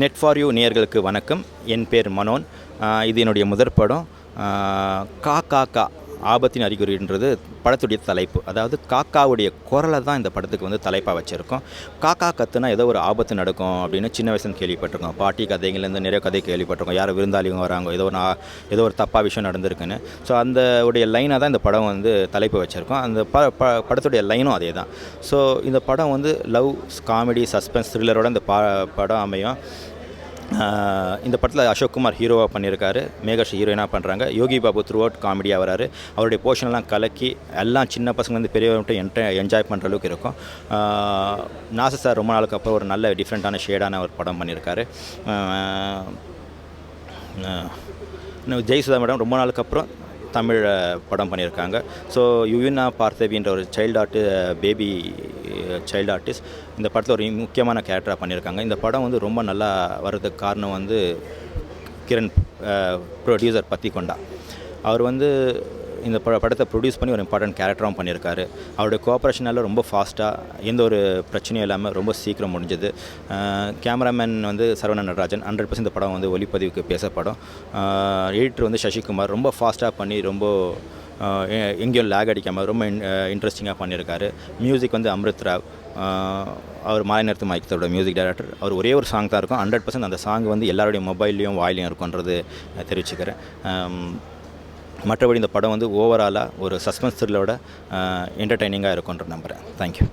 Net for you நேயர்களுக்கு வணக்கம். என் பேர் மனோன். இது என்னுடைய முதற் படம். கா ஆபத்தின் அறிகுறின்றது படத்துடைய தலைப்பு. அதாவது காக்காவுடைய குரலை தான் இந்த படத்துக்கு வந்து தலைப்பாக வச்சுருக்கோம். காக்கா கத்துனா ஏதோ ஒரு ஆபத்து நடக்கும் அப்படின்னு சின்ன வயசுல கேள்விப்பட்டிருக்கோம். பாட்டி கதைகள்லேருந்து நிறைய கதை கேள்விப்பட்டிருக்கோம். யாரும் விருந்தாளிங்க வராங்க, ஏதோ ஒரு தப்பாக விஷயம் நடந்திருக்குன்னு. ஸோ அந்த உடைய லைனாக தான் இந்த படம் வந்து தலைப்பு வச்சுருக்கோம். அந்த படத்துடைய லைனும் அதே தான். ஸோ இந்த படம் வந்து லவ், காமெடி, சஸ்பென்ஸ், த்ரில்லரோட இந்த படம் அமையும். இந்த படத்தில் அசோக் குமார் ஹீரோவாக பண்ணியிருக்காரு, மேகஸ்ரீ ஹீரோயினாக பண்ணுறாங்க. யோகி பாபு த்ரூ அவுட் காமெடியாக வராரு. அவருடைய போர்ஷன்லாம் கலக்கி எல்லாம் சின்ன பசங்கள்லேருந்து பெரியவங்கள்ட்ட என்ஜாய் பண்ணுற அளவுக்கு இருக்கும். நாசர் சார் ரொம்ப நாளுக்கு அப்புறம் ஒரு நல்ல டிஃப்ரெண்ட்டான ஷேடான ஒரு படம் பண்ணியிருக்காரு. ஜெயசுதா மேடம் ரொம்ப நாளுக்கு அப்புறம் தமிழ் படம் பண்ணியிருக்காங்க. ஸோ யுவினா பார்த்திபின்ற ஒரு பேபி சைல்டு ஆர்டிஸ்ட் இந்த படத்தில் ஒரு முக்கியமான கேரக்டராக பண்ணியிருக்காங்க. இந்த படம் வந்து ரொம்ப நல்லா வர்றதுக்கு காரணம் வந்து கிரண், ப்ரொடியூசர் பத்திகொண்டா. அவர் வந்து இந்த படத்தை ப்ரொடியூஸ் பண்ணி ஒரு இம்பார்ட்டன்ட் கேரக்டராகவும் பண்ணியிருக்காரு. அவருடைய கோஆப்ரேஷனால் ரொம்ப ஃபாஸ்ட்டாக, எந்த ஒரு பிரச்சனையும் இல்லாமல் ரொம்ப சீக்கிரம் முடிஞ்சது. கேமராமேன் வந்து சரவண நடராஜன். 100% இந்த படம் வந்து ஒளிப்பதிவுக்கு பேசப்படும். எடிட்டர் வந்து சசிகுமார். ரொம்ப ஃபாஸ்ட்டாக பண்ணி ரொம்ப எங்கேயும் லேக் அடிக்காமல் ரொம்ப இன்ட்ரெஸ்டிங்காக பண்ணியிருக்காரு. மியூசிக் வந்து அம்ரித் ராவ். அவர் மாலை நேரத்து மைக்கத்தோட மியூசிக் டைரக்டர். அவர் ஒரே ஒரு சாங் தான் இருக்கும். 100% அந்த சாங் வந்து எல்லாருடைய மொபைல்லையும் வாயிலையும் இருக்குன்றது தெரிவிச்சுக்கிறேன். மற்றபடி இந்த படம் வந்து ஓவராலாக ஒரு சஸ்பென்ஸ் த்ரில்லரோட என்டர்டெய்னிங்காக இருக்குன்ற நம்புகிறேன். தேங்க்யூ.